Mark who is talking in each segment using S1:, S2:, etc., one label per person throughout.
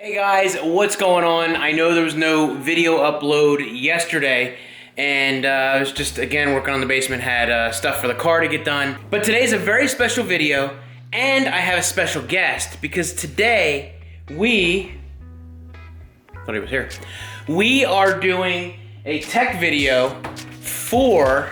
S1: Hey guys, what's going on? I know there was no video upload yesterday, and I was just, again, working on the basement, had stuff for the car to get done. But today's a very special video, and I have a special guest, because today, thought he was here. We are doing a tech video for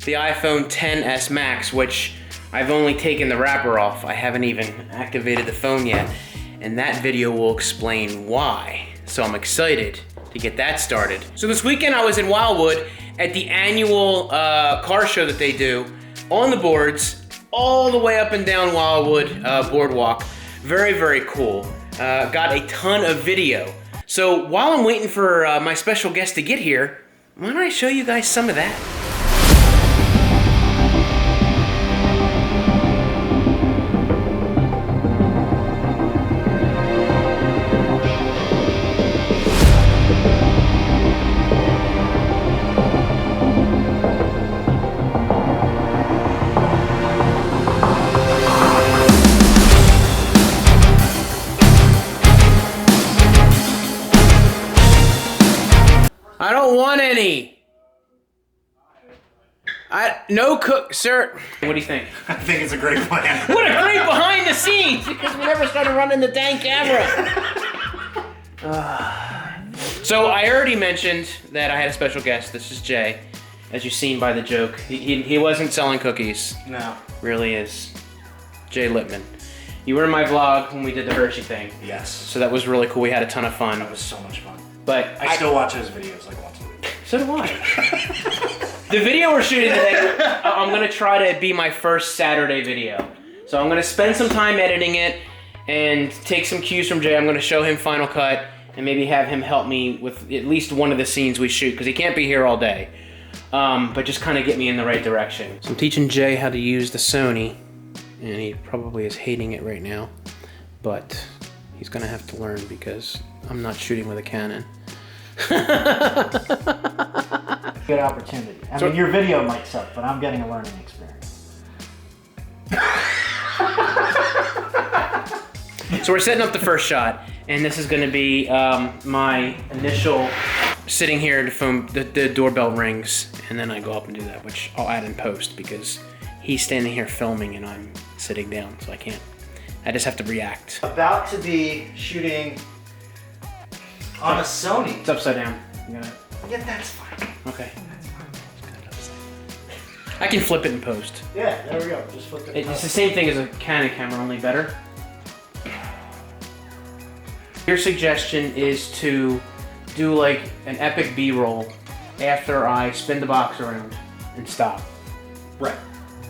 S1: the iPhone XS Max, which I've only taken the wrapper off. I haven't even activated the phone yet. And that video will explain why. So I'm excited to get that started. So this weekend I was in Wildwood at the annual car show that they do on the boards, all the way up and down Wildwood boardwalk. Very, very cool. Got a ton of video. So while I'm waiting for my special guest to get here, why don't I show you guys some of that? I don't want any. No cook, sir. What do you think?
S2: I think it's a great plan.
S1: What a great behind the scenes, because we never started running the dang camera. So I already mentioned that I had a special guest. This is Jay, as you've seen by the joke. He wasn't selling cookies.
S2: No.
S1: Really is. Jay Lippman. You were in my vlog when we did the Hershey thing.
S2: Yes.
S1: So that was really cool. We had a ton of fun.
S2: That was so much fun.
S1: But
S2: I still watch those videos like once a week.
S1: So do I. The video we're shooting today, I'm gonna try to be my first Saturday video. So I'm gonna spend some time editing it and take some cues from Jay. I'm gonna show him Final Cut and maybe have him help me with at least one of the scenes we shoot, because he can't be here all day. But just kind of get me in the right direction. So I'm teaching Jay how to use the Sony, and he probably is hating it right now, but he's gonna have to learn because I'm not shooting with a Canon.
S3: Good opportunity. I mean, your video might suck, but I'm getting a learning experience.
S1: So we're setting up the first shot, and this is going to be my initial sitting here to film. The doorbell rings, and then I go up and do that, which I'll add in post because he's standing here filming and I'm sitting down, so I can't. I just have to react.
S3: About to be shooting on a Sony.
S1: It's upside down.
S3: Yeah, that's fine.
S1: Okay. I can flip it in post.
S3: Yeah, there we go. Just flip it.
S1: It's the same thing as a Canon camera, only better. Your suggestion is to do like an epic B-roll after I spin the box around and stop.
S3: Right.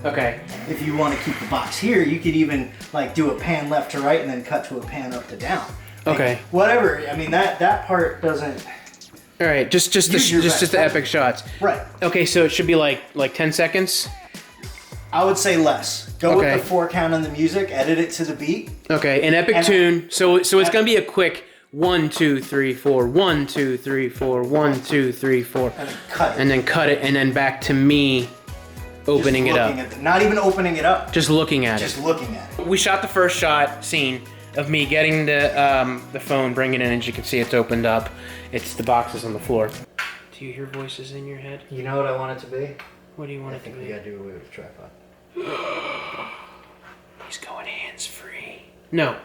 S1: Okay.
S3: If you want to keep the box here, you could even like do a pan left to right and then cut to a pan up to down. Like,
S1: okay.
S3: Whatever. I mean, that part doesn't.
S1: All right. Just the epic shots.
S3: Right.
S1: Okay. So it should be like 10 seconds.
S3: I would say less. Go with the 4 count on the music. Edit it to the beat.
S1: Okay. An epic tune. So it's gonna be a quick 1, 2, 3, 4. 1, 2, 3, 4. 1, 2, 3, 4.
S3: And then cut it.
S1: And then cut it, and then back to me opening it up.
S3: Not even opening it up.
S1: Just looking at it.
S3: Just looking at it.
S1: We shot the first shot scene of me getting the phone, bringing it in. As you can see, it's opened up. It's the boxes on the floor. Do you hear voices in your head?
S3: You know what I want it to be?
S1: What do you want it to be?
S3: We gotta do away with the tripod.
S1: He's going hands-free. No,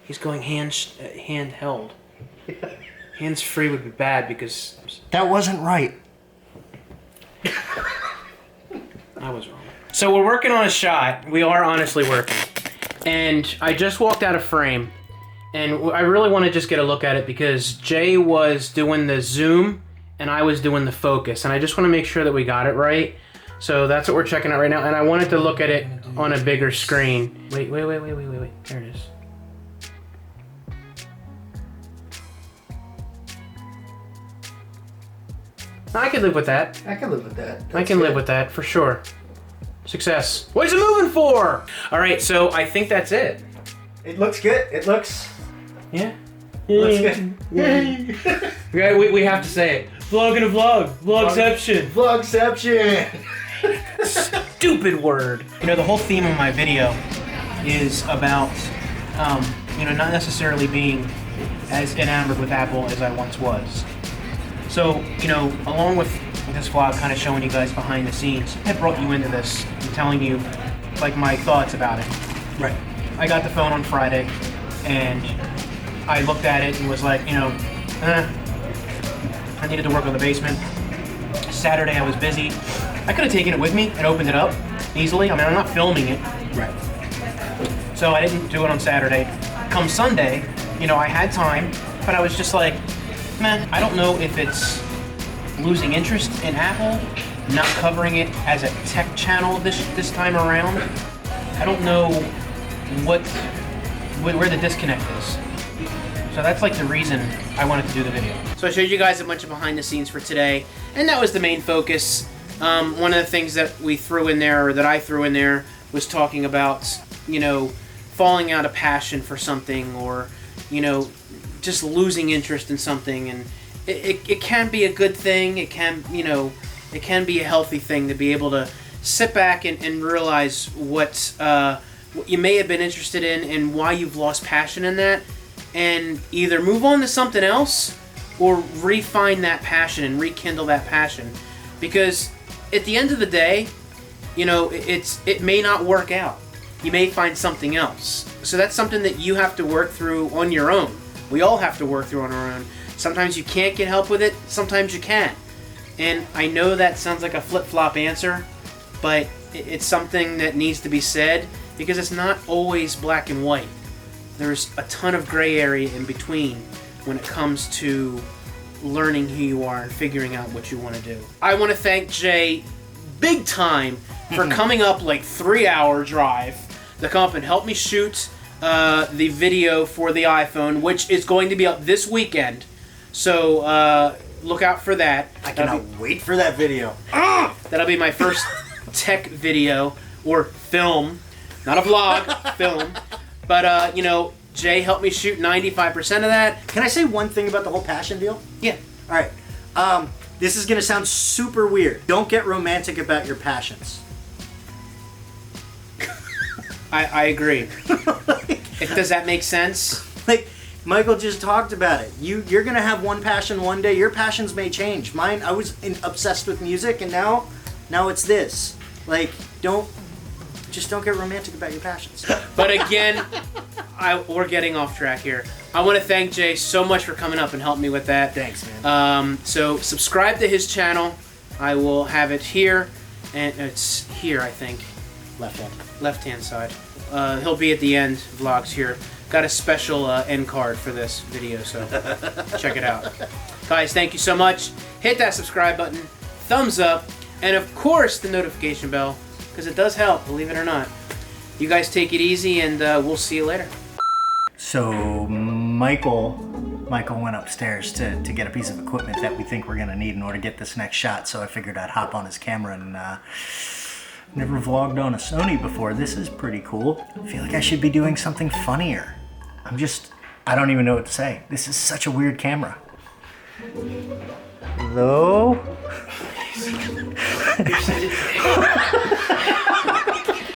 S1: he's going handheld. Hands-free would be bad because
S3: That wasn't right.
S1: I was wrong. So we're working on a shot. We are honestly working. And I just walked out of frame, and I really want to just get a look at it because Jay was doing the zoom and I was doing the focus, and I just want to make sure that we got it right. So that's what we're checking out right now, and I wanted to look at it on a bigger screen. Wait. There it is. I can live with that.
S3: I can live with that.
S1: I can live with that for sure. Success. What is it moving for? All right, so I think that's it.
S3: It looks good. It looks.
S1: Yeah.
S3: Looks good.
S1: Yeah, we have to say it. Vlog in a vlog. Vlogception.
S3: Vlogception.
S1: Stupid word. You know, the whole theme of my video is about not necessarily being as enamored with Apple as I once was. So, along with this vlog kind of showing you guys behind the scenes, I brought you into this and telling you like my thoughts about it.
S3: Right.
S1: I got the phone on Friday and I looked at it and was like, I needed to work on the basement. Saturday I was busy. I could have taken it with me and opened it up easily. I mean, I'm not filming it.
S3: Right.
S1: So I didn't do it on Saturday. Come Sunday, I had time, but I was just like, man, I don't know if it's losing interest in Apple, not covering it as a tech channel this time around. I don't know where the disconnect is. So that's like the reason I wanted to do the video. So I showed you guys a bunch of behind the scenes for today, and that was the main focus. One of the things that we threw in there, or that I threw in there, was talking about, falling out of passion for something, or, just losing interest in something. And it can be a good thing. It can, it can be a healthy thing to be able to sit back and realize what you may have been interested in and why you've lost passion in that, and either move on to something else or refine that passion and rekindle that passion. Because at the end of the day, it may not work out. You may find something else. So that's something that you have to work through on your own. We all have to work through on our own. Sometimes you can't get help with it, sometimes you can. And I know that sounds like a flip-flop answer, but it's something that needs to be said, because it's not always black and white. There's a ton of gray area in between when it comes to learning who you are and figuring out what you want to do. I want to thank Jay big time for coming up like 3-hour drive to come up and help me shoot the video for the iPhone, which is going to be up this weekend. So look out for that.
S3: I cannot wait for that video.
S1: That'll be my first tech video, or film, not a vlog, film. But, Jay helped me shoot 95% of that.
S3: Can I say one thing about the whole passion deal?
S1: Yeah.
S3: All right. This is going to sound super weird. Don't get romantic about your passions.
S1: I agree. Does that make sense?
S3: Like, Michael just talked about it. You're going to have one passion one day. Your passions may change. Mine, I was obsessed with music, and now it's this. Like, don't get romantic about your passions.
S1: But again, we're getting off track here. I want to thank Jay so much for coming up and helping me with that.
S3: Thanks, man.
S1: So subscribe to his channel. I will have it here, and it's here, I think. Left-hand side. He'll be at the end. Vlogs here. Got a special end card for this video, so check it out. Guys, thank you so much. Hit that subscribe button, thumbs up, and of course the notification bell, because it does help, believe it or not. You guys take it easy, and we'll see you later.
S3: So Michael went upstairs to get a piece of equipment that we think we're gonna need in order to get this next shot. So I figured I'd hop on his camera, and never vlogged on a Sony before. This is pretty cool. I feel like I should be doing something funnier. I don't even know what to say. This is such a weird camera. Hello?